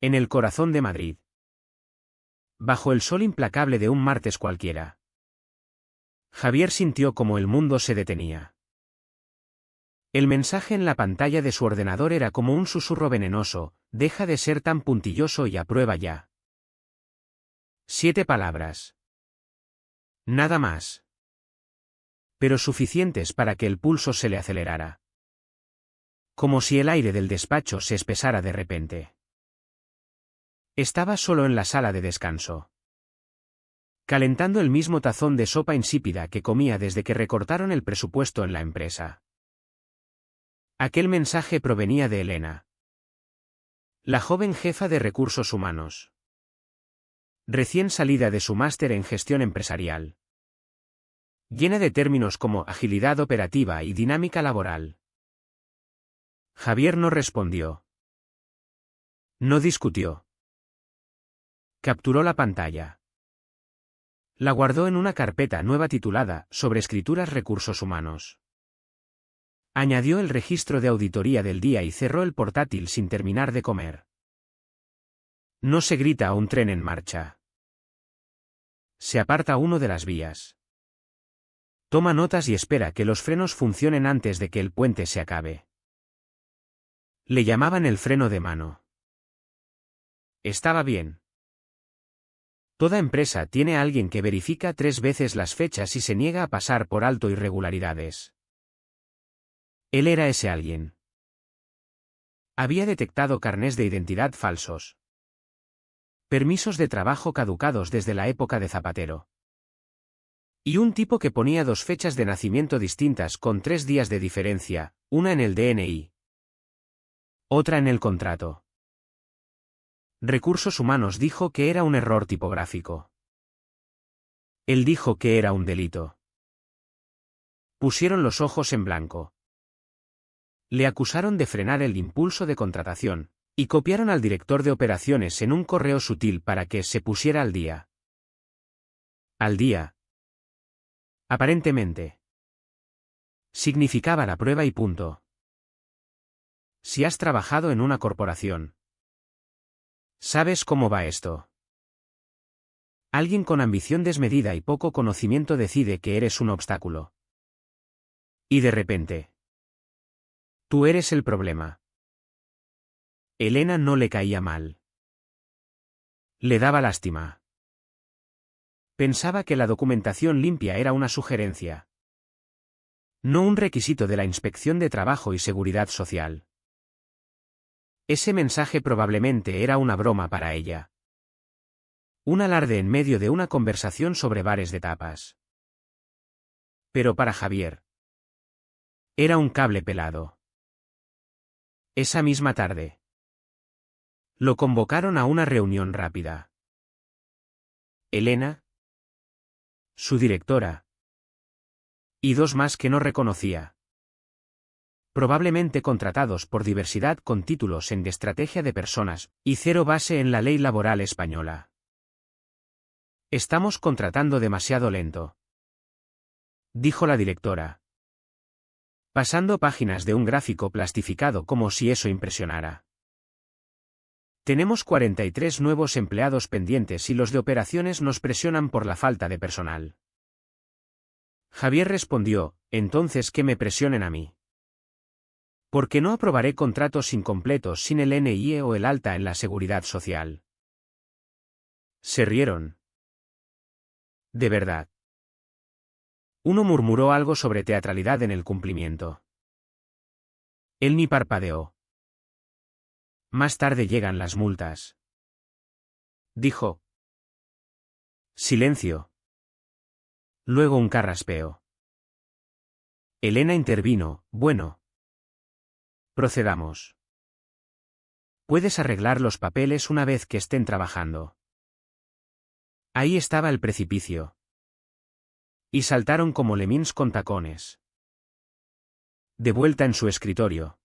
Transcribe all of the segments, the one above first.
En el corazón de Madrid. Bajo el sol implacable de un martes cualquiera. Javier sintió como el mundo se detenía. El mensaje en la pantalla de su ordenador era como un susurro venenoso: deja de ser tan puntilloso y aprueba ya. 7 palabras. Nada más. Pero suficientes para que el pulso se le acelerara. Como si el aire del despacho se espesara de repente. Estaba solo en la sala de descanso, calentando el mismo tazón de sopa insípida que comía desde que recortaron el presupuesto en la empresa. Aquel mensaje provenía de Elena, la joven jefa de recursos humanos, recién salida de su máster en gestión empresarial, llena de términos como agilidad operativa y dinámica laboral. Javier no respondió. No discutió. Capturó la pantalla. La guardó en una carpeta nueva titulada Sobre escrituras recursos humanos. Añadió el registro de auditoría del día y cerró el portátil sin terminar de comer. No se grita a un tren en marcha. Se aparta uno de las vías. Toma notas y espera que los frenos funcionen antes de que el puente se acabe. Le llamaban el freno de mano. Estaba bien. Toda empresa tiene a alguien que verifica 3 veces las fechas y se niega a pasar por alto irregularidades. Él era ese alguien. Había detectado carnés de identidad falsos. Permisos de trabajo caducados desde la época de Zapatero. Y un tipo que ponía 2 fechas de nacimiento distintas con 3 días de diferencia, una en el DNI, otra en el contrato. Recursos Humanos dijo que era un error tipográfico. Él dijo que era un delito. Pusieron los ojos en blanco. Le acusaron de frenar el impulso de contratación, y copiaron al director de operaciones en un correo sutil para que se pusiera al día. Al día. Aparentemente. Significaba la prueba y punto. Si has trabajado en una corporación, ¿sabes cómo va esto? Alguien con ambición desmedida y poco conocimiento decide que eres un obstáculo. Y de repente, tú eres el problema. Elena no le caía mal. Le daba lástima. Pensaba que la documentación limpia era una sugerencia, no un requisito de la Inspección de Trabajo y Seguridad Social. Ese mensaje probablemente era una broma para ella. Un alarde en medio de una conversación sobre bares de tapas. Pero para Javier, era un cable pelado. Esa misma tarde, lo convocaron a una reunión rápida. Elena, su directora, y 2 más que no reconocía. Probablemente contratados por Diversidad con títulos en de Estrategia de Personas, y 0 base en la ley laboral española. Estamos contratando demasiado lento, dijo la directora, pasando páginas de un gráfico plastificado como si eso impresionara. Tenemos 43 nuevos empleados pendientes y los de operaciones nos presionan por la falta de personal. Javier respondió: entonces que me presionen a mí. Porque no aprobaré contratos incompletos sin el NIE o el alta en la seguridad social. Se rieron. De verdad. Uno murmuró algo sobre teatralidad en el cumplimiento. Él ni parpadeó. Más tarde llegan las multas, dijo. Silencio. Luego un carraspeo. Elena intervino: bueno. Procedamos. Puedes arreglar los papeles una vez que estén trabajando. Ahí estaba el precipicio. Y saltaron como lemmings con tacones. De vuelta en su escritorio,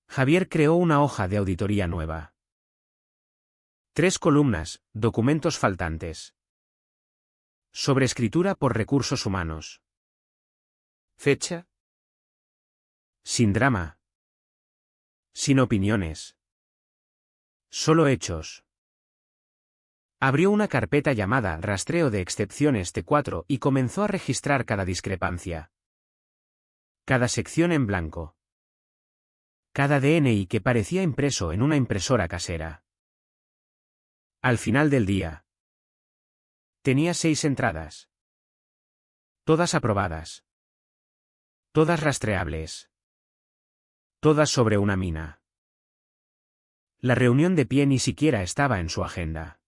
Javier creó una hoja de auditoría nueva. 3 columnas, documentos faltantes. Sobreescritura por recursos humanos. Fecha. Sin drama. Sin opiniones. Solo hechos. Abrió una carpeta llamada Rastreo de excepciones T4 y comenzó a registrar cada discrepancia. Cada sección en blanco. Cada DNI que parecía impreso en una impresora casera. Al final del día. Tenía 6 entradas. Todas aprobadas. Todas rastreables. Todas sobre una mina. La reunión de pie ni siquiera estaba en su agenda.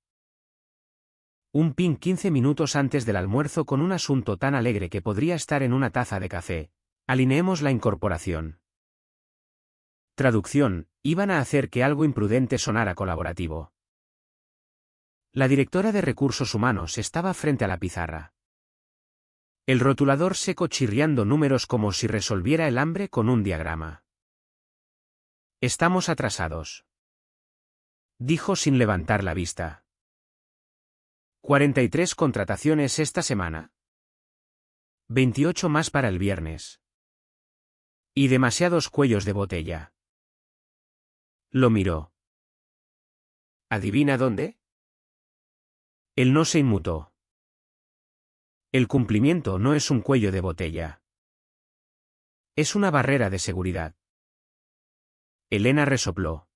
Un pin 15 minutos antes del almuerzo con un asunto tan alegre que podría estar en una taza de café. Alineemos la incorporación. Traducción, iban a hacer que algo imprudente sonara colaborativo. La directora de Recursos Humanos estaba frente a la pizarra. El rotulador seco chirriando números como si resolviera el hambre con un diagrama. Estamos atrasados. Dijo sin levantar la vista. 43 contrataciones esta semana. 28 más para el viernes. Y demasiados cuellos de botella. Lo miró. ¿Adivina dónde? Él no se inmutó. El cumplimiento no es un cuello de botella. Es una barrera de seguridad. Elena resopló.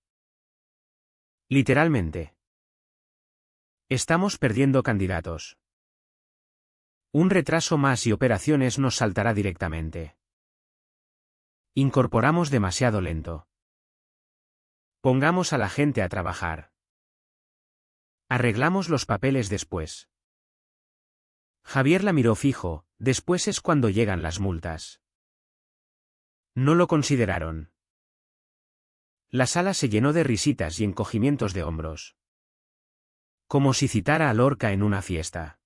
Literalmente. Estamos perdiendo candidatos. Un retraso más y operaciones nos saltará directamente. Incorporamos demasiado lento. Pongamos a la gente a trabajar. Arreglamos los papeles después. Javier la miró fijo, después es cuando llegan las multas. No lo consideraron. La sala se llenó de risitas y encogimientos de hombros. Como si citara a Lorca en una fiesta.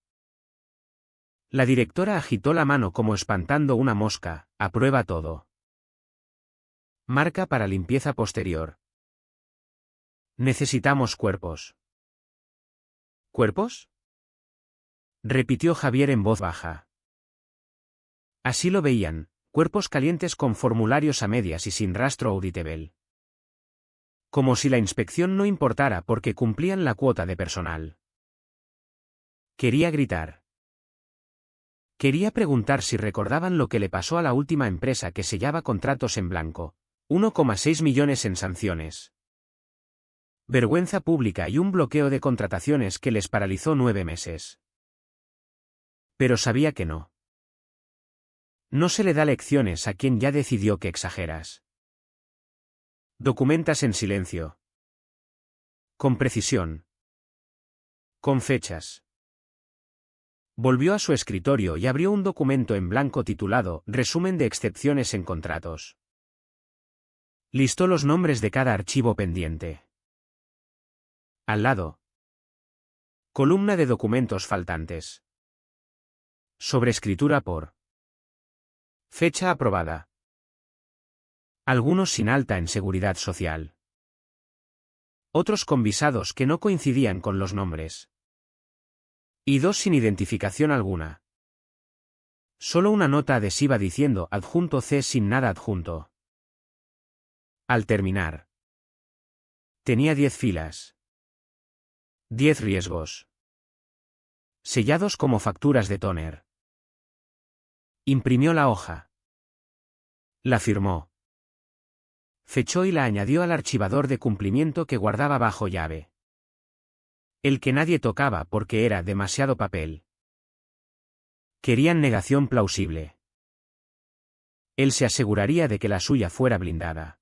La directora agitó la mano como espantando una mosca, aprueba todo. Marca para limpieza posterior. Necesitamos cuerpos. ¿Cuerpos? Repitió Javier en voz baja. Así lo veían, cuerpos calientes con formularios a medias y sin rastro auditable. Como si la inspección no importara porque cumplían la cuota de personal. Quería gritar. Quería preguntar si recordaban lo que le pasó a la última empresa que sellaba contratos en blanco. 1,6 millones en sanciones. Vergüenza pública y un bloqueo de contrataciones que les paralizó 9 meses. Pero sabía que no. No se le da lecciones a quien ya decidió que exageras. Documentas en silencio. Con precisión. Con fechas. Volvió a su escritorio y abrió un documento en blanco titulado Resumen de excepciones en contratos. Listó los nombres de cada archivo pendiente. Al lado. Columna de documentos faltantes. Sobrescritura por. Fecha aprobada. Algunos sin alta en seguridad social. Otros con visados que no coincidían con los nombres. Y 2 sin identificación alguna. Solo una nota adhesiva diciendo adjunto C sin nada adjunto. Al terminar. Tenía 10 filas. 10 riesgos. Sellados como facturas de tóner. Imprimió la hoja. La firmó. Fechó y la añadió al archivador de cumplimiento que guardaba bajo llave. El que nadie tocaba porque era demasiado papel. Querían negación plausible. Él se aseguraría de que la suya fuera blindada.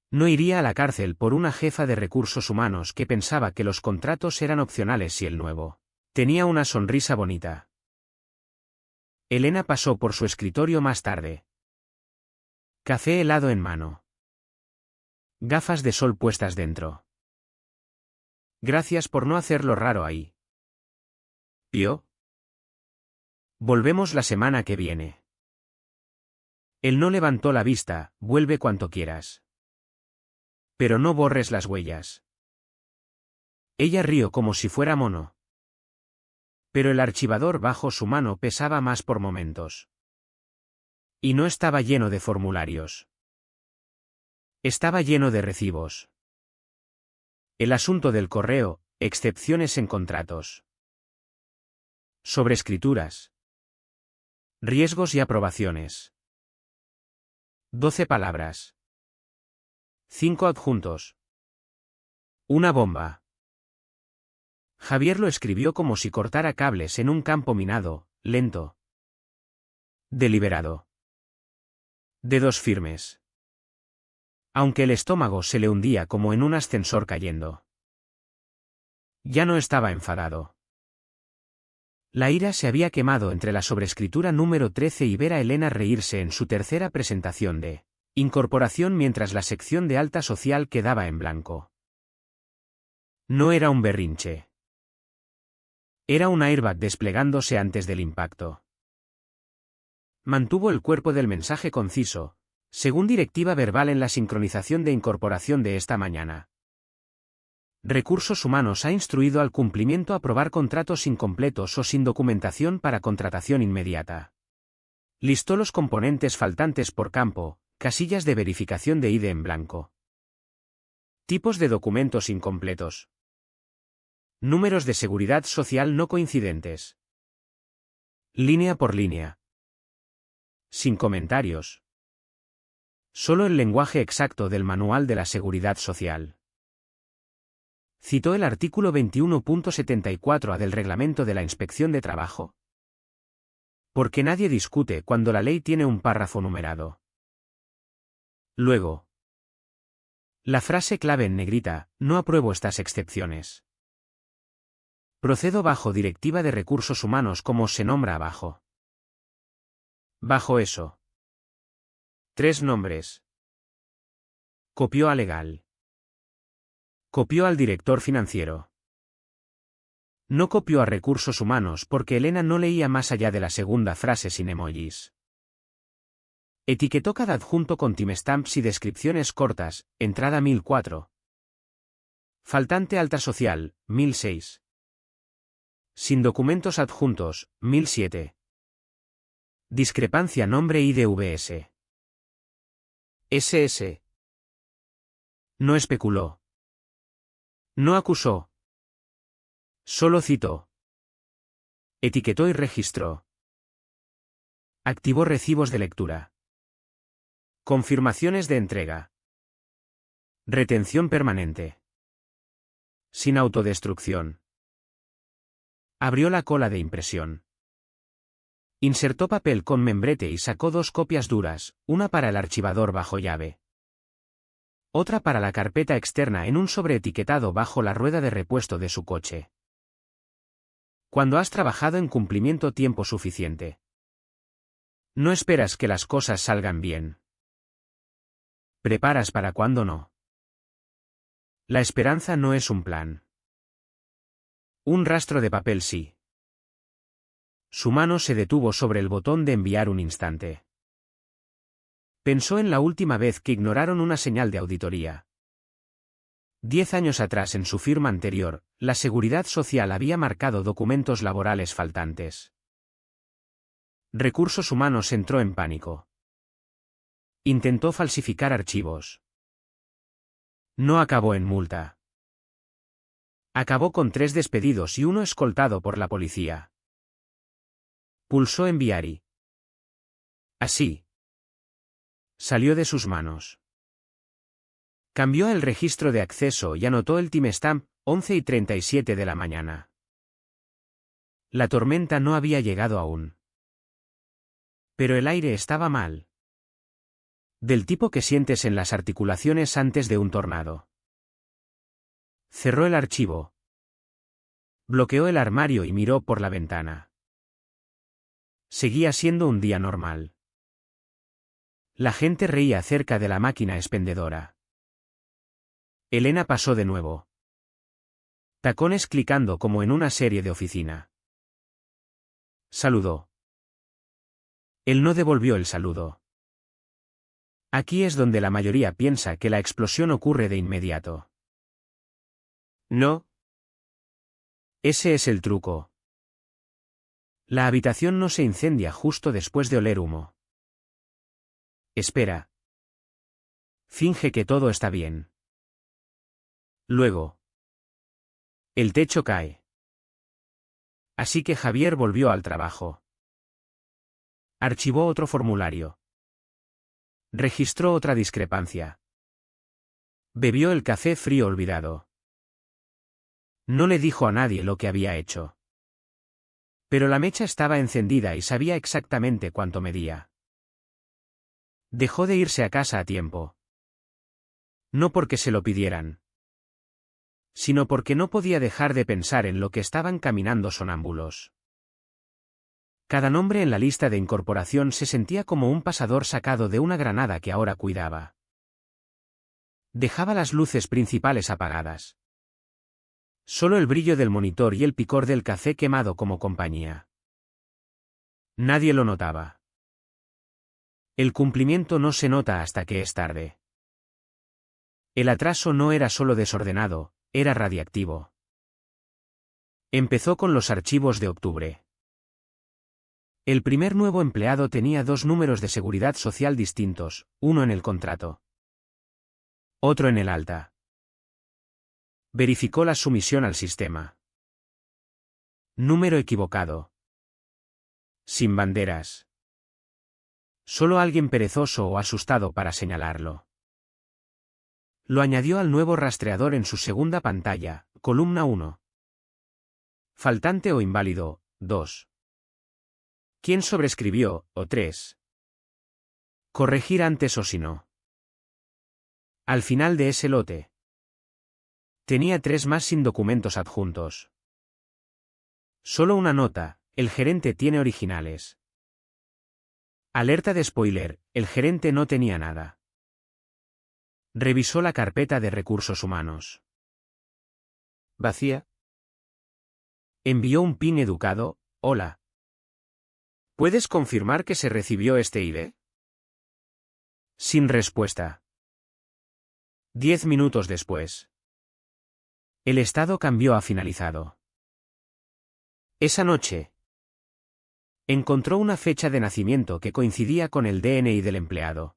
No iría a la cárcel por una jefa de recursos humanos que pensaba que los contratos eran opcionales si el nuevo. Tenía una sonrisa bonita. Elena pasó por su escritorio más tarde. Café helado en mano. Gafas de sol puestas dentro. Gracias por no hacerlo raro ahí. ¿Pío? Volvemos la semana que viene. Él no levantó la vista, vuelve cuanto quieras. Pero no borres las huellas. Ella rió como si fuera mono. Pero el archivador bajo su mano pesaba más por momentos. Y no estaba lleno de formularios. Estaba lleno de recibos. El asunto del correo, excepciones en contratos. Sobrescrituras. Riesgos y aprobaciones. 12 palabras. 5 adjuntos. Una bomba. Javier lo escribió como si cortara cables en un campo minado, lento. Deliberado. Dedos firmes. Aunque el estómago se le hundía como en un ascensor cayendo. Ya no estaba enfadado. La ira se había quemado entre la sobrescritura número 13 y ver a Elena reírse en su tercera presentación de incorporación mientras la sección de alta social quedaba en blanco. No era un berrinche. Era un airbag desplegándose antes del impacto. Mantuvo el cuerpo del mensaje conciso, según directiva verbal en la sincronización de incorporación de esta mañana. Recursos Humanos ha instruido al cumplimiento aprobar contratos incompletos o sin documentación para contratación inmediata. Listó los componentes faltantes por campo, casillas de verificación de ID en blanco. Tipos de documentos incompletos. Números de seguridad social no coincidentes. Línea por línea. Sin comentarios. Solo el lenguaje exacto del Manual de la Seguridad Social. Citó el artículo 21.74a del Reglamento de la Inspección de Trabajo. Porque nadie discute cuando la ley tiene un párrafo numerado. Luego. La frase clave en negrita: no apruebo estas excepciones. Procedo bajo directiva de recursos humanos como se nombra abajo. Bajo eso. 3 nombres. Copió a legal. Copió al director financiero. No copió a recursos humanos porque Elena no leía más allá de la segunda frase sin emojis. Etiquetó cada adjunto con timestamps y descripciones cortas, entrada 1004. Faltante alta social, 1006. Sin documentos adjuntos, 1007. Discrepancia nombre IDVS. SS. No especuló. No acusó. Solo citó. Etiquetó y registró. Activó recibos de lectura. Confirmaciones de entrega. Retención permanente. Sin autodestrucción. Abrió la cola de impresión. Insertó papel con membrete y sacó 2 copias duras, una para el archivador bajo llave. Otra para la carpeta externa en un sobreetiquetado bajo la rueda de repuesto de su coche. Cuando has trabajado en cumplimiento tiempo suficiente, no esperas que las cosas salgan bien. Preparas para cuando no. La esperanza no es un plan. Un rastro de papel sí. Su mano se detuvo sobre el botón de enviar un instante. Pensó en la última vez que ignoraron una señal de auditoría. 10 años atrás en su firma anterior, la Seguridad Social había marcado documentos laborales faltantes. Recursos Humanos entró en pánico. Intentó falsificar archivos. No acabó en multa. Acabó con 3 despedidos y 1 escoltado por la policía. Pulsó enviar y... así. Salió de sus manos. Cambió el registro de acceso y anotó el timestamp, 11:37 de la mañana. La tormenta no había llegado aún. Pero el aire estaba mal. Del tipo que sientes en las articulaciones antes de un tornado. Cerró el archivo. Bloqueó el armario y miró por la ventana. Seguía siendo un día normal. La gente reía cerca de la máquina expendedora. Elena pasó de nuevo. Tacones clicando como en una serie de oficina. Saludó. Él no devolvió el saludo. Aquí es donde la mayoría piensa que la explosión ocurre de inmediato. No. Ese es el truco. La habitación no se incendia justo después de oler humo. Espera. Finge que todo está bien. Luego. El techo cae. Así que Javier volvió al trabajo. Archivó otro formulario. Registró otra discrepancia. Bebió el café frío olvidado. No le dijo a nadie lo que había hecho. Pero la mecha estaba encendida y sabía exactamente cuánto medía. Dejó de irse a casa a tiempo. No porque se lo pidieran, sino porque no podía dejar de pensar en lo que estaban caminando sonámbulos. Cada nombre en la lista de incorporación se sentía como un pasador sacado de una granada que ahora cuidaba. Dejaba las luces principales apagadas. Solo el brillo del monitor y el picor del café quemado como compañía. Nadie lo notaba. El cumplimiento no se nota hasta que es tarde. El atraso no era solo desordenado, era radiactivo. Empezó con los archivos de octubre. El primer nuevo empleado tenía 2 números de seguridad social distintos, uno en el contrato, otro en el alta. Verificó la sumisión al sistema. Número equivocado. Sin banderas. Solo alguien perezoso o asustado para señalarlo. Lo añadió al nuevo rastreador en su segunda pantalla, columna 1. Faltante o inválido, 2. ¿Quién sobrescribió, o 3? Corregir antes o si no. Al final de ese lote. Tenía 3 más sin documentos adjuntos. Solo una nota, el gerente tiene originales. Alerta de spoiler, el gerente no tenía nada. Revisó la carpeta de recursos humanos. ¿Vacía? Envió un pin educado, hola. ¿Puedes confirmar que se recibió este ID? Sin respuesta. 10 minutos después. El estado cambió a finalizado. Esa noche. Encontró una fecha de nacimiento que coincidía con el DNI del empleado.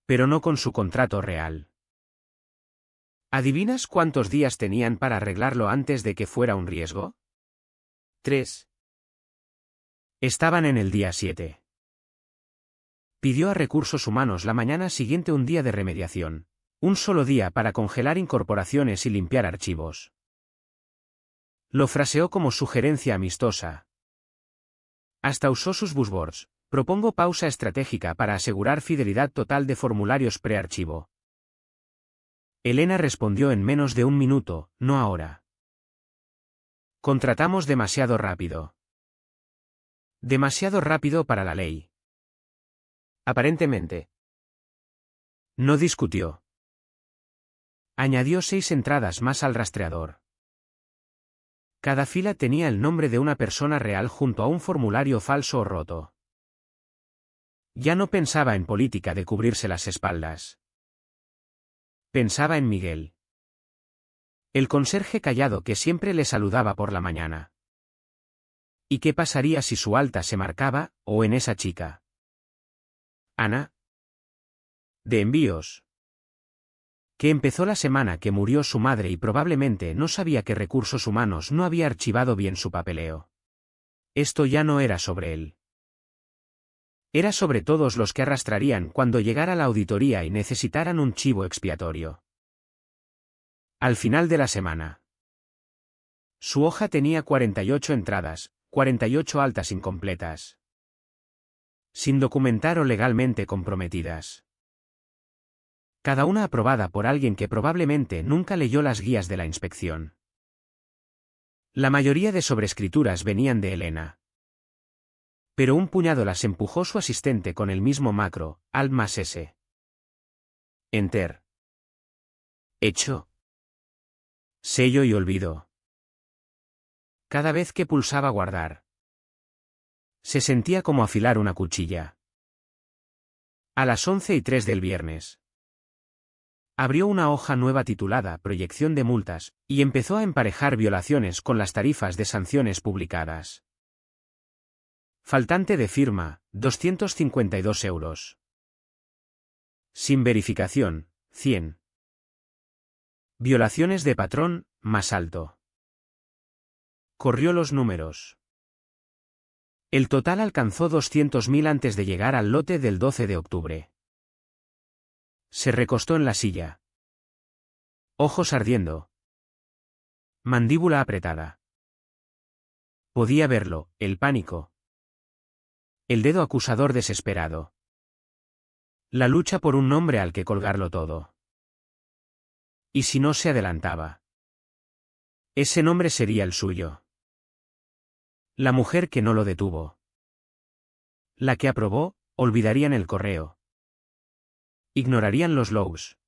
Pero no con su contrato real. ¿Adivinas cuántos días tenían para arreglarlo antes de que fuera un riesgo? 3. Estaban en el día 7. Pidió a Recursos Humanos la mañana siguiente un día de remediación, un solo día para congelar incorporaciones y limpiar archivos. Lo fraseó como sugerencia amistosa. Hasta usó sus buzzwords. Propongo pausa estratégica para asegurar fidelidad total de formularios prearchivo. Elena respondió en menos de 1 minuto, no ahora. Contratamos demasiado rápido. Demasiado rápido para la ley. Aparentemente. No discutió. Añadió 6 entradas más al rastreador. Cada fila tenía el nombre de una persona real junto a un formulario falso o roto. Ya no pensaba en política de cubrirse las espaldas. Pensaba en Miguel. El conserje callado que siempre le saludaba por la mañana. ¿Y qué pasaría si su alta se marcaba, o en esa chica? Ana. De envíos. Que empezó la semana que murió su madre y probablemente no sabía que Recursos Humanos no había archivado bien su papeleo. Esto ya no era sobre él. Era sobre todos los que arrastrarían cuando llegara la auditoría y necesitaran un chivo expiatorio. Al final de la semana. Su hoja tenía 48 entradas, 48 altas incompletas. Sin documentar o legalmente comprometidas. Cada una aprobada por alguien que probablemente nunca leyó las guías de la inspección. La mayoría de sobrescrituras venían de Elena. Pero un puñado las empujó su asistente con el mismo macro, Alt más S. Enter. Hecho. Sello y olvido. Cada vez que pulsaba guardar. Se sentía como afilar una cuchilla. A las 11:03 del viernes. Abrió una hoja nueva titulada Proyección de multas, y empezó a emparejar violaciones con las tarifas de sanciones publicadas. Faltante de firma, 252 euros. Sin verificación, 100. Violaciones de patrón, más alto. Corrió los números. El total alcanzó 200.000 antes de llegar al lote del 12 de octubre. Se recostó en la silla. Ojos ardiendo. Mandíbula apretada. Podía verlo, el pánico. El dedo acusador desesperado. La lucha por un nombre al que colgarlo todo. ¿Y si no se adelantaba? Ese nombre sería el suyo. La mujer que no lo detuvo. La que aprobó, olvidarían el correo. Ignorarían los logs.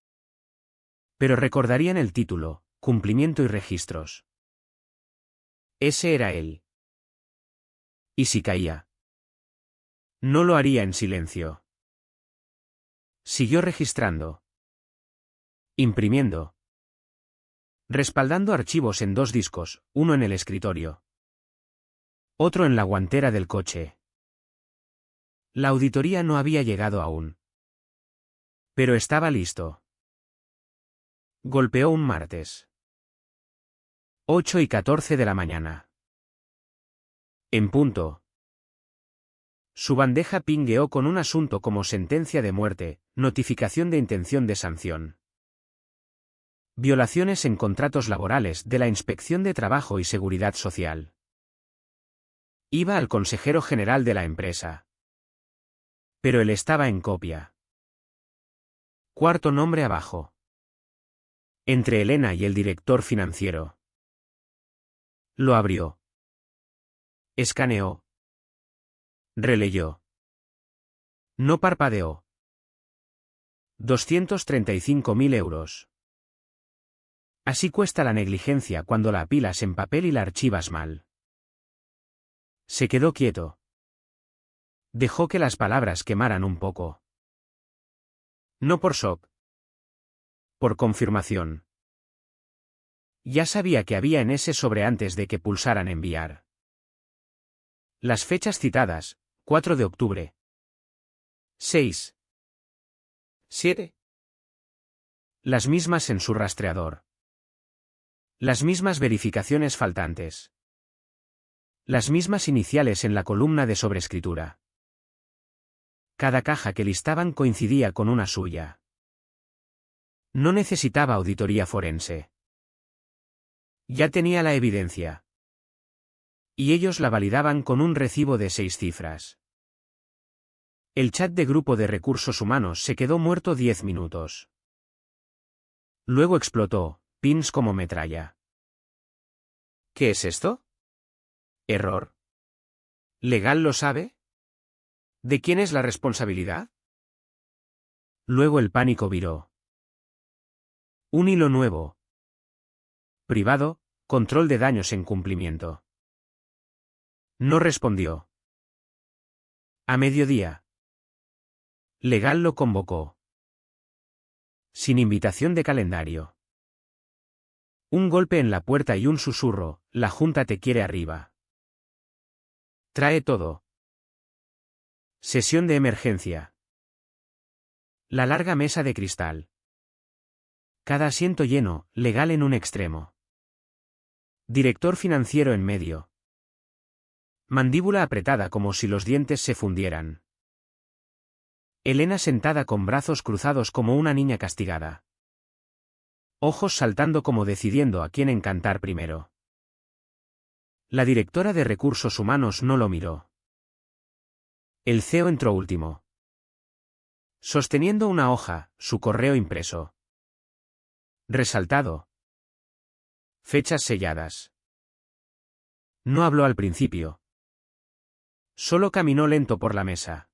Pero recordarían el título, cumplimiento y registros. Ese era él. ¿Y si caía? No lo haría en silencio. Siguió registrando. Imprimiendo. Respaldando archivos en 2 discos, uno en el escritorio. Otro en la guantera del coche. La auditoría no había llegado aún. Pero estaba listo. Golpeó un martes. 8:14 de la mañana. En punto. Su bandeja pingueó con un asunto como sentencia de muerte, notificación de intención de sanción. Violaciones en contratos laborales de la Inspección de Trabajo y Seguridad Social. Iba al consejero general de la empresa. Pero él estaba en copia. 4º nombre abajo. Entre Elena y el director financiero. Lo abrió. Escaneó. Releyó. No parpadeó. 235.000 euros. Así cuesta la negligencia cuando la apilas en papel y la archivas mal. Se quedó quieto. Dejó que las palabras quemaran un poco. No por shock. Por confirmación. Ya sabía que había en ese sobre antes de que pulsaran enviar. Las fechas citadas, 4 de octubre. 6. 7. Las mismas en su rastreador. Las mismas verificaciones faltantes. Las mismas iniciales en la columna de sobrescritura. Cada caja que listaban coincidía con una suya. No necesitaba auditoría forense. Ya tenía la evidencia. Y ellos la validaban con un recibo de 6 cifras. El chat de grupo de recursos humanos se quedó muerto 10 minutos. Luego explotó, pins como metralla. ¿Qué es esto? Error. ¿Legal lo sabe? ¿De quién es la responsabilidad? Luego el pánico viró. Un hilo nuevo. Privado, control de daños en cumplimiento. No respondió. A mediodía. Legal lo convocó. Sin invitación de calendario. Un golpe en la puerta y un susurro, la junta te quiere arriba. Trae todo. Sesión de emergencia. La larga mesa de cristal. Cada asiento lleno, legal en un extremo. Director financiero en medio. Mandíbula apretada como si los dientes se fundieran. Elena sentada con brazos cruzados como una niña castigada. Ojos saltando como decidiendo a quién encantar primero. La directora de recursos humanos no lo miró. El CEO entró último. Sosteniendo una hoja, su correo impreso. Resaltado. Fechas selladas. No habló al principio. Solo caminó lento por la mesa.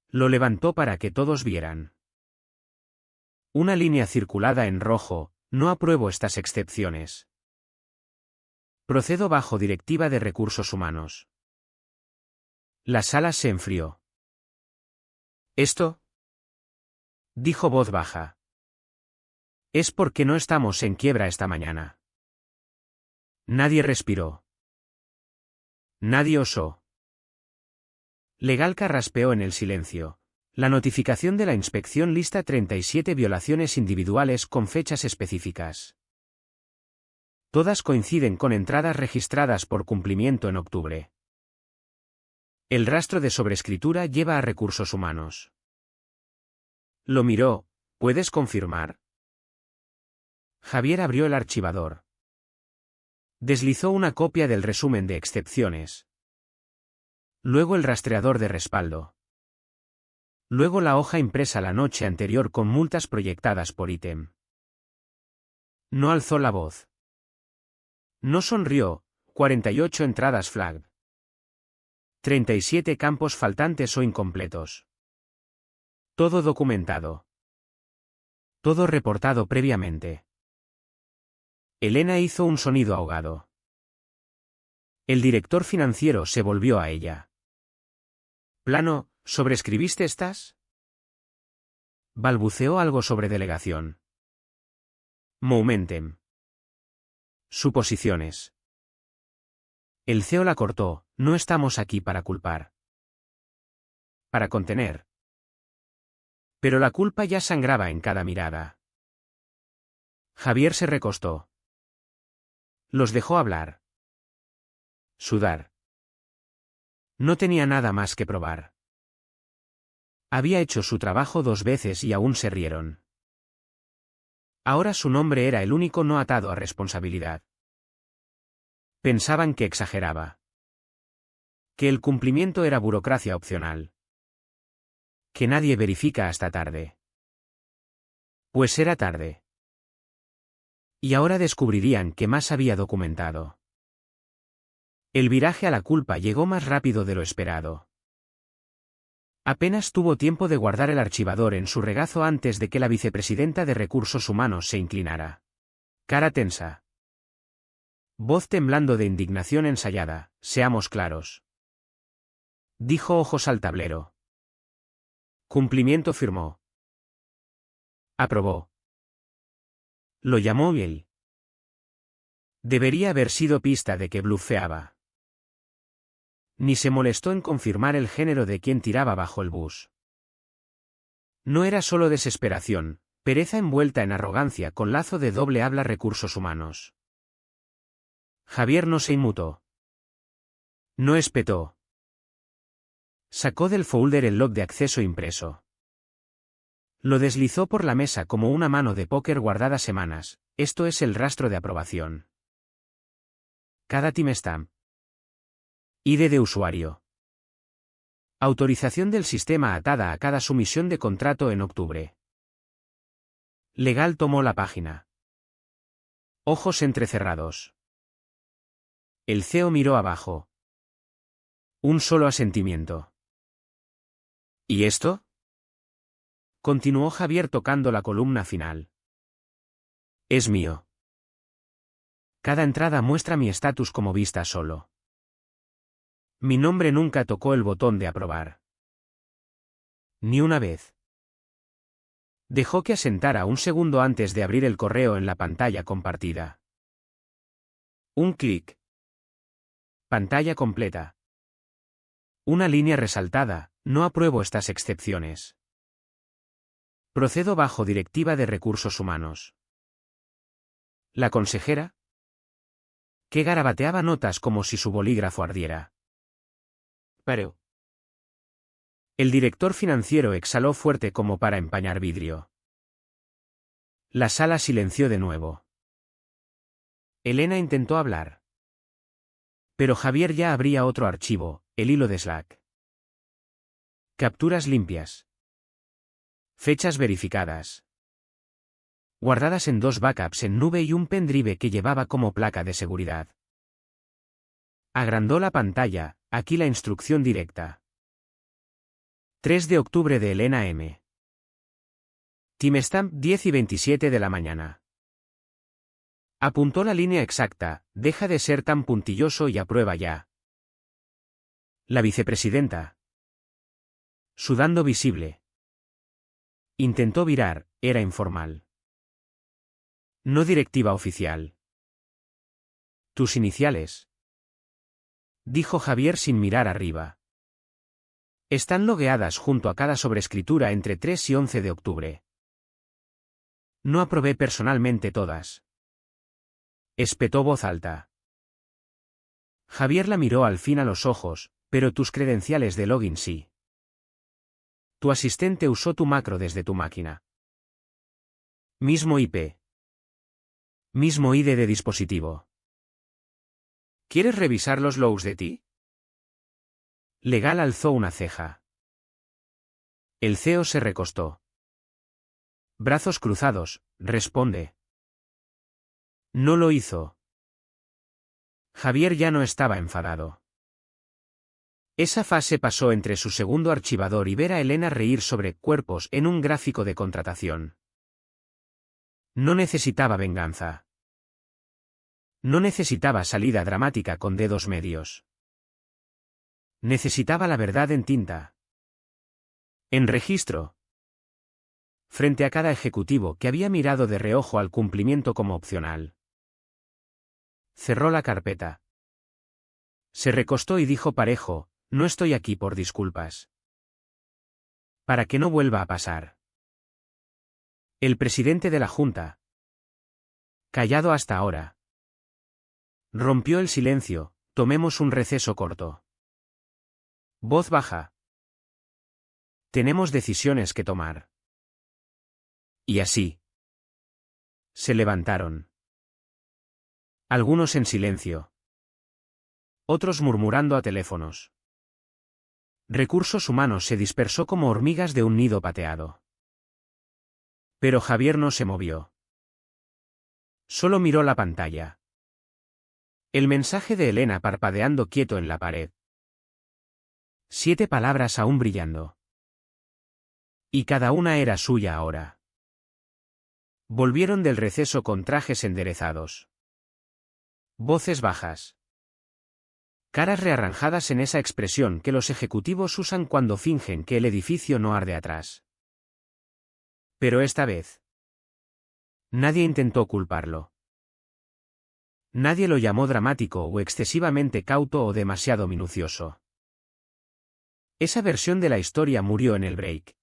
Lo levantó para que todos vieran. Una línea circulada en rojo, no apruebo estas excepciones. Procedo bajo directiva de recursos humanos. La sala se enfrió. ¿Esto? Dijo voz baja. Es porque no estamos en quiebra esta mañana. Nadie respiró. Nadie osó. Legal carraspeó en el silencio. La notificación de la inspección lista 37 violaciones individuales con fechas específicas. Todas coinciden con entradas registradas por cumplimiento en octubre. El rastro de sobrescritura lleva a recursos humanos. Lo miró. ¿Puedes confirmar? Javier abrió el archivador. Deslizó una copia del resumen de excepciones. Luego el rastreador de respaldo. Luego la hoja impresa la noche anterior con multas proyectadas por ítem. No alzó la voz. No sonrió. 48 entradas flagged. 37 campos faltantes o incompletos. Todo documentado. Todo reportado previamente. Elena hizo un sonido ahogado. El director financiero se volvió a ella. Plano, ¿sobrescribiste estas? Balbuceó algo sobre delegación. Momentem. Suposiciones. El CEO la cortó. No estamos aquí para culpar. Para contener. Pero la culpa ya sangraba en cada mirada. Javier se recostó. Los dejó hablar. Sudar. No tenía nada más que probar. Había hecho su trabajo 2 veces y aún se rieron. Ahora su nombre era el único no atado a responsabilidad. Pensaban que exageraba. Que el cumplimiento era burocracia opcional. Que nadie verifica hasta tarde. Pues era tarde. Y ahora descubrirían que más había documentado. El viraje a la culpa llegó más rápido de lo esperado. Apenas tuvo tiempo de guardar el archivador en su regazo antes de que la vicepresidenta de Recursos Humanos se inclinara. Cara tensa. Voz temblando de indignación ensayada. Seamos claros. Dijo ojos al tablero. Cumplimiento firmó. Aprobó. Lo llamó él. Debería haber sido pista de que blufeaba. Ni se molestó en confirmar el género de quien tiraba bajo el bus. No era solo desesperación, pereza envuelta en arrogancia con lazo de doble habla recursos humanos. Javier no se inmutó. No espetó. Sacó del folder el log de acceso impreso. Lo deslizó por la mesa como una mano de póker guardada semanas. Esto es el rastro de aprobación. Cada timestamp. ID de usuario. Autorización del sistema atada a cada sumisión de contrato en octubre. Legal tomó la página. Ojos entrecerrados. El CEO miró abajo. Un solo asentimiento. ¿Y esto? Continuó Javier tocando la columna final. Es mío. Cada entrada muestra mi estatus como vista solo. Mi nombre nunca tocó el botón de aprobar. Ni una vez. Dejó que asentara un segundo antes de abrir el correo en la pantalla compartida. Un clic. Pantalla completa. Una línea resaltada. No apruebo estas excepciones. Procedo bajo directiva de recursos humanos. ¿La consejera? Que garabateaba notas como si su bolígrafo ardiera. Pero. El director financiero exhaló fuerte como para empañar vidrio. La sala silenció de nuevo. Elena intentó hablar. Pero Javier ya abría otro archivo, el hilo de Slack. Capturas limpias. Fechas verificadas. Guardadas en 2 backups en nube y un pendrive que llevaba como placa de seguridad. Agrandó la pantalla, aquí la instrucción directa. 3 de octubre de Elena M. Timestamp 10:27 de la mañana. Apuntó la línea exacta, deja de ser tan puntilloso y aprueba ya. La vicepresidenta. Sudando visible. Intentó virar, era informal. No directiva oficial. Tus iniciales. Dijo Javier sin mirar arriba. Están logueadas junto a cada sobrescritura entre 3 y 11 de octubre. No aprobé personalmente todas. Espetó voz alta. Javier la miró al fin a los ojos, pero tus credenciales de login sí. Tu asistente usó tu macro desde tu máquina. Mismo IP. Mismo ID de dispositivo. ¿Quieres revisar los logs de ti? Legal alzó una ceja. El CEO se recostó. Brazos cruzados, responde. No lo hizo. Javier ya no estaba enfadado. Esa fase pasó entre su segundo archivador y ver a Elena reír sobre cuerpos en un gráfico de contratación. No necesitaba venganza. No necesitaba salida dramática con dedos medios. Necesitaba la verdad en tinta. En registro. Frente a cada ejecutivo que había mirado de reojo al cumplimiento como opcional. Cerró la carpeta. Se recostó y dijo parejo, no estoy aquí por disculpas. Para que no vuelva a pasar. El presidente de la Junta. Callado hasta ahora. Rompió el silencio, tomemos un receso corto. Voz baja. Tenemos decisiones que tomar. Y así. Se levantaron. Algunos en silencio. Otros murmurando a teléfonos. Recursos Humanos se dispersó como hormigas de un nido pateado. Pero Javier no se movió. Solo miró la pantalla. El mensaje de Elena parpadeando quieto en la pared. 7 palabras aún brillando. Y cada una era suya ahora. Volvieron del receso con trajes enderezados. Voces bajas. Caras rearranjadas en esa expresión que los ejecutivos usan cuando fingen que el edificio no arde atrás. Pero esta vez. Nadie intentó culparlo. Nadie lo llamó dramático o excesivamente cauto o demasiado minucioso. Esa versión de la historia murió en el break.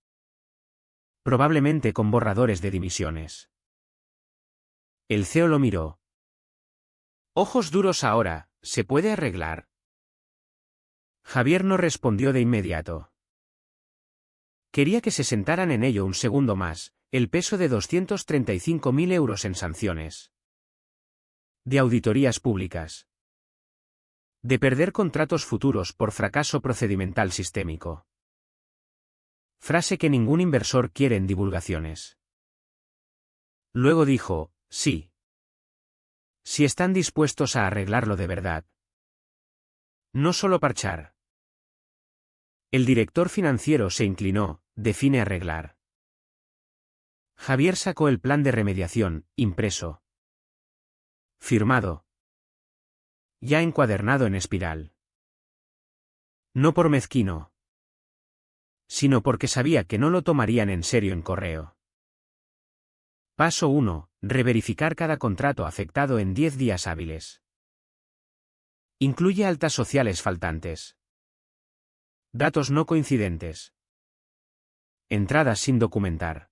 Probablemente con borradores de dimisiones. El CEO lo miró. Ojos duros ahora, ¿se puede arreglar? Javier no respondió de inmediato. Quería que se sentaran en ello un segundo más, el peso de 235.000 euros en sanciones. De auditorías públicas. De perder contratos futuros por fracaso procedimental sistémico. Frase que ningún inversor quiere en divulgaciones. Luego dijo, sí. Si están dispuestos a arreglarlo de verdad. No solo parchar. El director financiero se inclinó, define arreglar. Javier sacó el plan de remediación, impreso. Firmado. Ya encuadernado en espiral. No por mezquino. Sino porque sabía que no lo tomarían en serio en correo. Paso 1. Reverificar cada contrato afectado en 10 días hábiles. Incluye altas sociales faltantes. Datos no coincidentes. Entradas sin documentar.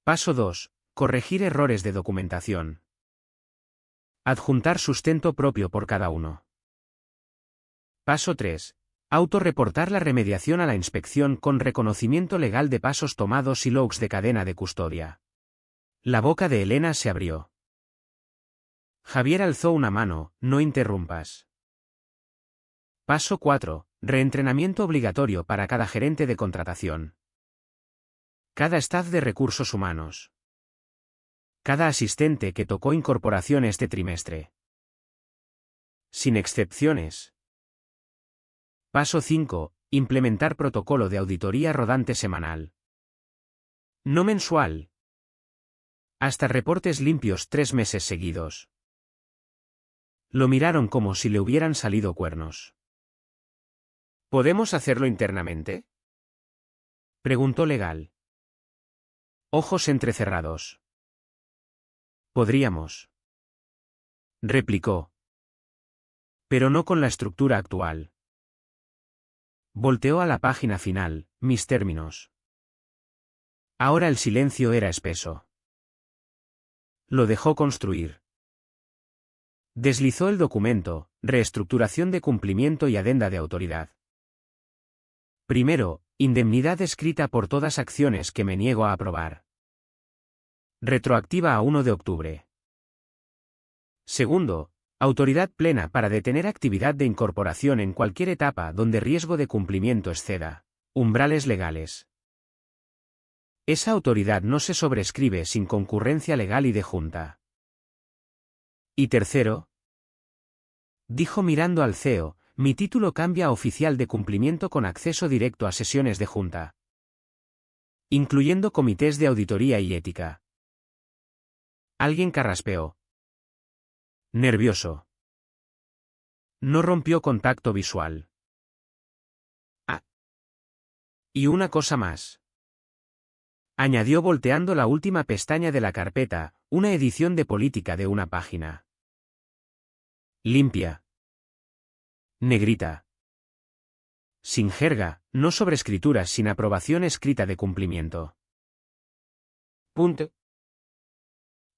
Paso 2. Corregir errores de documentación. Adjuntar sustento propio por cada uno. Paso 3. Autorreportar la remediación a la inspección con reconocimiento legal de pasos tomados y logs de cadena de custodia. La boca de Elena se abrió. Javier alzó una mano, no interrumpas. Paso 4. Reentrenamiento obligatorio para cada gerente de contratación. Cada staff de recursos humanos. Cada asistente que tocó incorporación este trimestre. Sin excepciones. Paso 5. Implementar protocolo de auditoría rodante semanal. No mensual. Hasta reportes limpios 3 meses seguidos. Lo miraron como si le hubieran salido cuernos. ¿Podemos hacerlo internamente? Preguntó Legal. Ojos entrecerrados. Podríamos. Replicó. Pero no con la estructura actual. Volteó a la página final, mis términos. Ahora el silencio era espeso. Lo dejó construir. Deslizó el documento, reestructuración de cumplimiento y adenda de autoridad. Primero, indemnidad escrita por todas acciones que me niego a aprobar. Retroactiva a 1 de octubre. Segundo, autoridad plena para detener actividad de incorporación en cualquier etapa donde riesgo de cumplimiento exceda umbrales legales. Esa autoridad no se sobrescribe sin concurrencia legal y de junta. Y tercero, dijo mirando al CEO, mi título cambia a oficial de cumplimiento con acceso directo a sesiones de junta, incluyendo comités de auditoría y ética. Alguien carraspeó. Nervioso. No rompió contacto visual. Ah. Y una cosa más. Añadió volteando la última pestaña de la carpeta, una edición de política de una página. Limpia. Negrita. Sin jerga, no sobrescrituras, sin aprobación escrita de cumplimiento. Punto.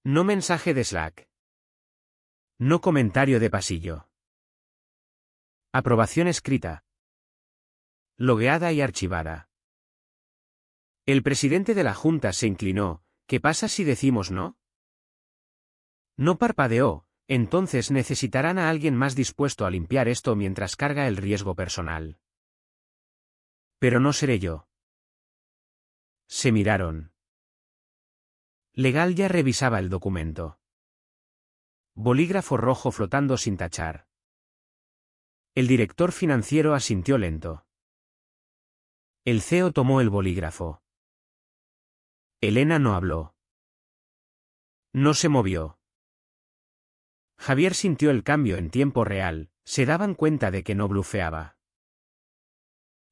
No mensaje de Slack. No comentario de pasillo. Aprobación escrita. Logueada y archivada. El presidente de la Junta se inclinó. ¿Qué pasa si decimos no? No parpadeó. Entonces necesitarán a alguien más dispuesto a limpiar esto mientras carga el riesgo personal. Pero no seré yo. Se miraron. Legal ya revisaba el documento. Bolígrafo rojo flotando sin tachar. El director financiero asintió lento. El CEO tomó el bolígrafo. Elena no habló. No se movió. Javier sintió el cambio en tiempo real, se daban cuenta de que no blufeaba.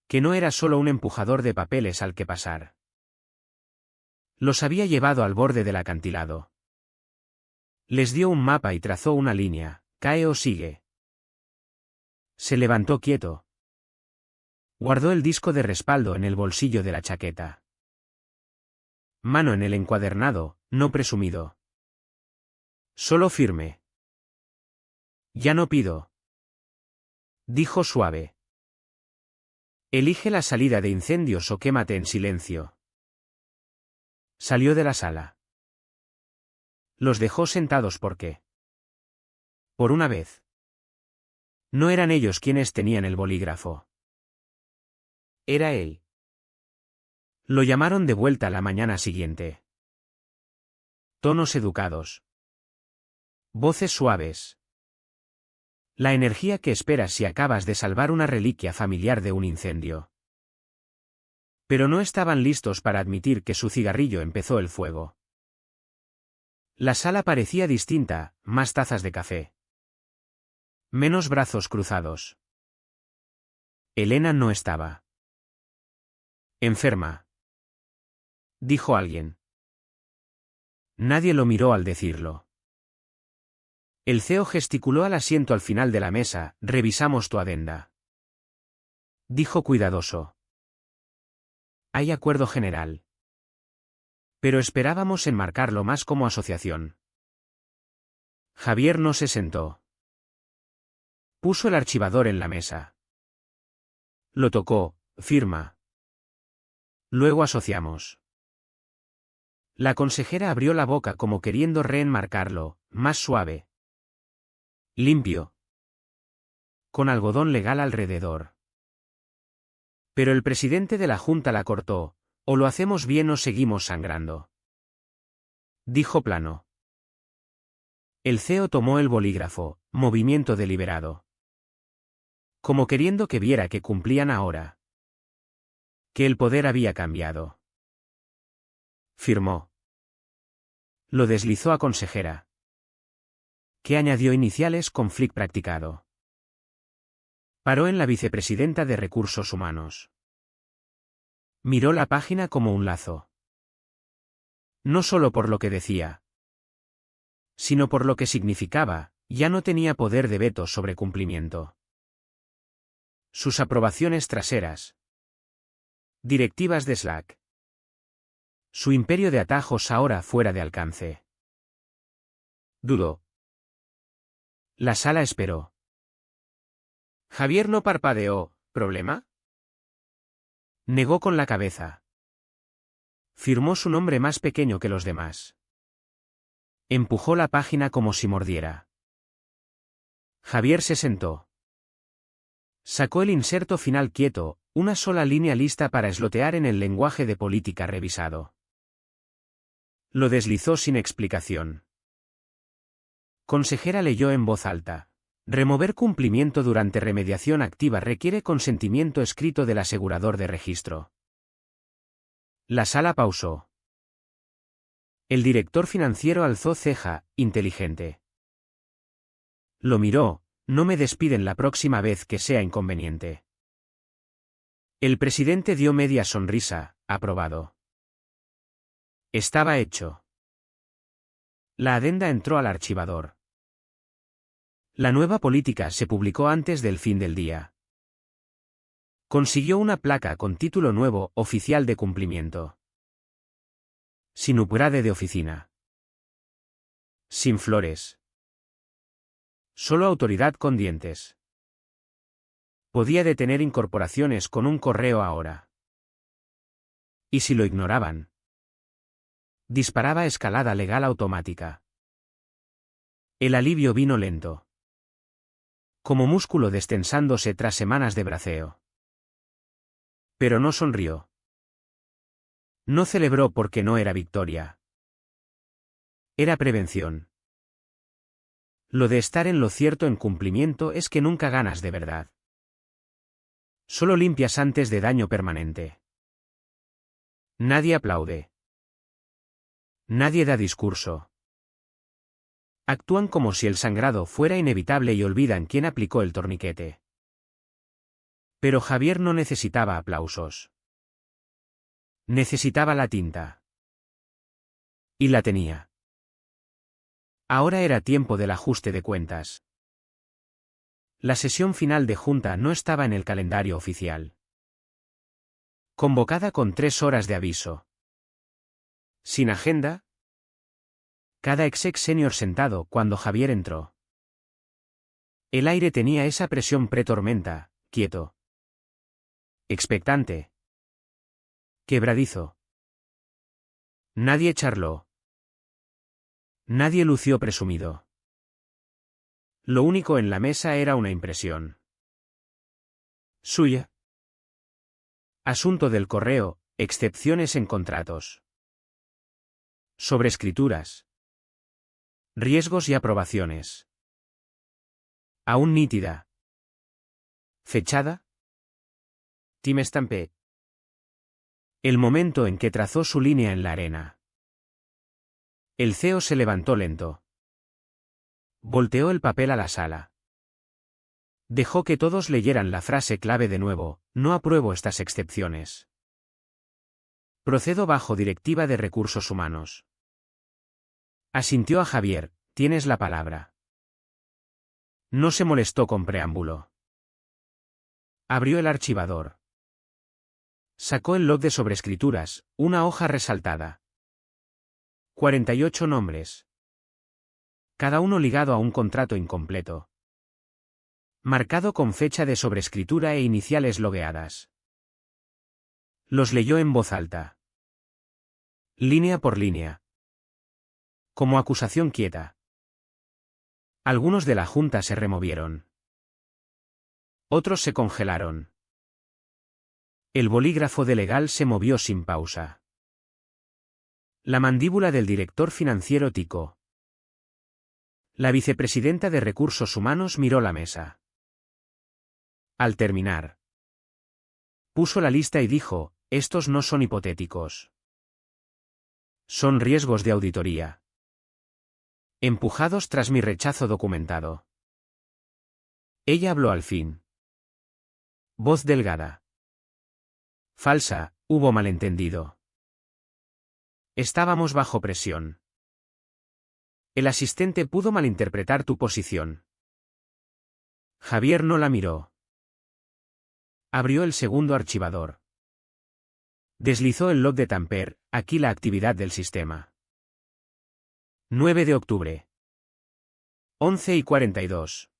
Que no era solo un empujador de papeles al que pasar. Los había llevado al borde del acantilado. Les dio un mapa y trazó una línea, cae o sigue. Se levantó quieto. Guardó el disco de respaldo en el bolsillo de la chaqueta. Mano en el encuadernado, no presumido. Solo firme. Ya no pido. Dijo suave. Elige la salida de incendios o quémate en silencio. Salió de la sala. Los dejó sentados porque, por una vez, no eran ellos quienes tenían el bolígrafo. Era él. Lo llamaron de vuelta la mañana siguiente. Tonos educados. Voces suaves. La energía que esperas si acabas de salvar una reliquia familiar de un incendio. Pero no estaban listos para admitir que su cigarrillo empezó el fuego. La sala parecía distinta, más tazas de café. Menos brazos cruzados. Elena no estaba. Enferma. Dijo alguien. Nadie lo miró al decirlo. El CEO gesticuló al asiento al final de la mesa, revisamos tu adenda. Dijo cuidadoso. Hay acuerdo general. Pero esperábamos enmarcarlo más como asociación. Javier no se sentó. Puso el archivador en la mesa. Lo tocó, firma. Luego asociamos. La consejera abrió la boca como queriendo reenmarcarlo, más suave. Limpio. Con algodón legal alrededor. Pero el presidente de la Junta la cortó, o lo hacemos bien o seguimos sangrando. Dijo plano. El CEO tomó el bolígrafo, movimiento deliberado. Como queriendo que viera que cumplían ahora. Que el poder había cambiado. Firmó. Lo deslizó a consejera. Que añadió iniciales con flick practicado. Paró en la vicepresidenta de Recursos Humanos. Miró la página como un lazo. No solo por lo que decía, sino por lo que significaba, ya no tenía poder de veto sobre cumplimiento. Sus aprobaciones traseras. Directivas de Slack. Su imperio de atajos ahora fuera de alcance. Dudó. La sala esperó. Javier no parpadeó. ¿Problema? Negó con la cabeza. Firmó su nombre más pequeño que los demás. Empujó la página como si mordiera. Javier se sentó. Sacó el inserto final quieto, una sola línea lista para eslotear en el lenguaje de política revisado. Lo deslizó sin explicación. Consejera leyó en voz alta. Remover cumplimiento durante remediación activa requiere consentimiento escrito del asegurador de registro. La sala pausó. El director financiero alzó ceja, inteligente. Lo miró. No me despiden la próxima vez que sea inconveniente. El presidente dio media sonrisa, aprobado. Estaba hecho. La adenda entró al archivador. La nueva política se publicó antes del fin del día. Consiguió una placa con título nuevo, oficial de cumplimiento. Sin upgrade de oficina. Sin flores. Solo autoridad con dientes. Podía detener incorporaciones con un correo ahora. ¿Y si lo ignoraban? Disparaba escalada legal automática. El alivio vino lento. Como músculo destensándose tras semanas de braceo. Pero no sonrió. No celebró porque no era victoria. Era prevención. Lo de estar en lo cierto en cumplimiento es que nunca ganas de verdad. Solo limpias antes de daño permanente. Nadie aplaude. Nadie da discurso. Actúan como si el sangrado fuera inevitable y olvidan quién aplicó el torniquete. Pero Javier no necesitaba aplausos. Necesitaba la tinta. Y la tenía. Ahora era tiempo del ajuste de cuentas. La sesión final de junta no estaba en el calendario oficial. Convocada con 3 horas de aviso. Sin agenda. Cada exec senior sentado cuando Javier entró. El aire tenía esa presión pretormenta, quieto. Expectante. Quebradizo. Nadie charló. Nadie lució presumido. Lo único en la mesa era una impresión. Suya. Asunto del correo, excepciones en contratos. Sobrescrituras. Riesgos y aprobaciones. Aún nítida. Fechada. Timestampe. El momento en que trazó su línea en la arena. El CEO se levantó lento. Volteó el papel a la sala. Dejó que todos leyeran la frase clave de nuevo: no apruebo estas excepciones. Procedo bajo directiva de recursos humanos. Asintió a Javier: tienes la palabra. No se molestó con preámbulo. Abrió el archivador. Sacó el log de sobrescrituras, una hoja resaltada. 48 nombres. Cada uno ligado a un contrato incompleto. Marcado con fecha de sobrescritura e iniciales logueadas. Los leyó en voz alta. Línea por línea. Como acusación quieta. Algunos de la junta se removieron. Otros se congelaron. El bolígrafo de legal se movió sin pausa. La mandíbula del director financiero ticó. La vicepresidenta de Recursos Humanos miró la mesa. Al terminar, puso la lista y dijo: estos no son hipotéticos. Son riesgos de auditoría. Empujados tras mi rechazo documentado. Ella habló al fin. Voz delgada. Falsa, hubo malentendido. Estábamos bajo presión. El asistente pudo malinterpretar tu posición. Javier no la miró. Abrió el segundo archivador. Deslizó el log de Tamper, aquí la actividad del sistema. 9 de octubre. 11:42.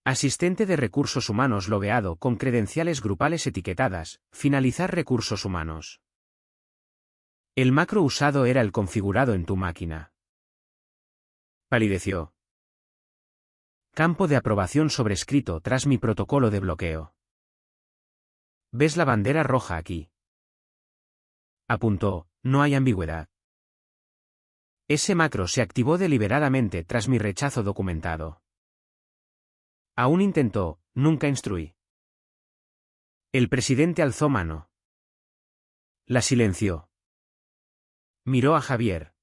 Asistente de recursos humanos logueado con credenciales grupales etiquetadas, finalizar recursos humanos. El macro usado era el configurado en tu máquina. Palideció. Campo de aprobación sobrescrito tras mi protocolo de bloqueo. ¿Ves la bandera roja aquí? Apuntó, no hay ambigüedad. Ese macro se activó deliberadamente tras mi rechazo documentado. Aún intentó, nunca instruí. El presidente alzó mano. La silenció. Miró a Javier.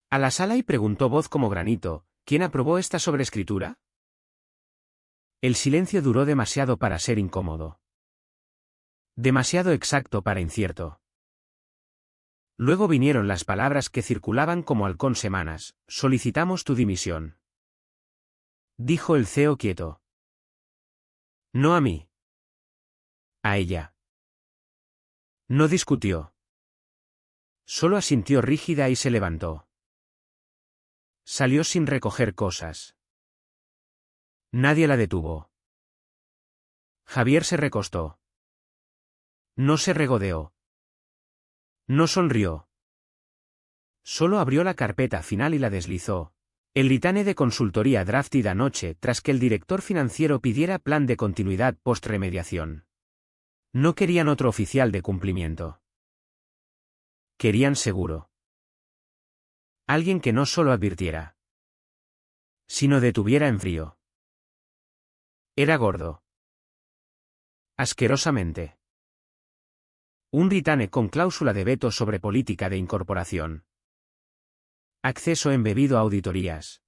A la sala y preguntó voz como granito, ¿quién aprobó esta sobrescritura? El silencio duró demasiado para ser incómodo. Demasiado exacto para incierto. Luego vinieron las palabras que circulaban como halcón semanas, solicitamos tu dimisión. Dijo el CEO quieto. No a mí. A ella. No discutió. Solo asintió rígida y se levantó. Salió sin recoger cosas. Nadie la detuvo. Javier se recostó. No se regodeó. No sonrió. Solo abrió la carpeta final y la deslizó. El ritane de consultoría drafted anoche tras que el director financiero pidiera plan de continuidad post-remediación. No querían otro oficial de cumplimiento. Querían seguro. Alguien que no solo advirtiera, sino detuviera en frío. Era gordo. Asquerosamente. Un ritane con cláusula de veto sobre política de incorporación. Acceso embebido a auditorías.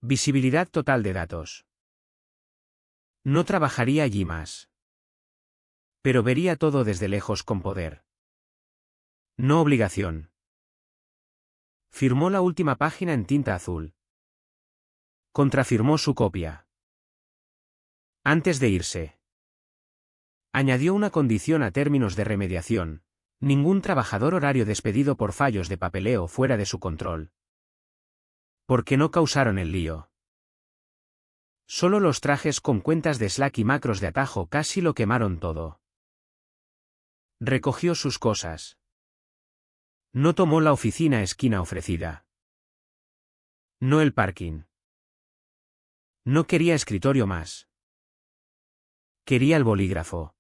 Visibilidad total de datos. No trabajaría allí más. Pero vería todo desde lejos con poder. No obligación. Firmó la última página en tinta azul. Contrafirmó su copia. Antes de irse. Añadió una condición a términos de remediación. Ningún trabajador horario despedido por fallos de papeleo fuera de su control. Porque no causaron el lío. Solo los trajes con cuentas de Slack y macros de atajo casi lo quemaron todo. Recogió sus cosas. No tomó la oficina esquina ofrecida. No el parking. No quería escritorio más. Quería el bolígrafo.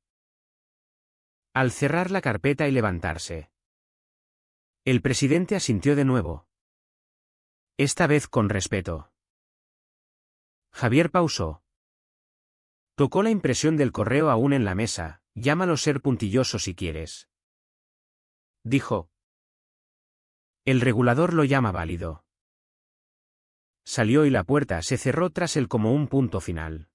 Al cerrar la carpeta y levantarse. El presidente asintió de nuevo. Esta vez con respeto. Javier pausó. Tocó la impresión del correo aún en la mesa, llámalo ser puntilloso si quieres. Dijo. El regulador lo llama válido. Salió y la puerta se cerró tras él como un punto final.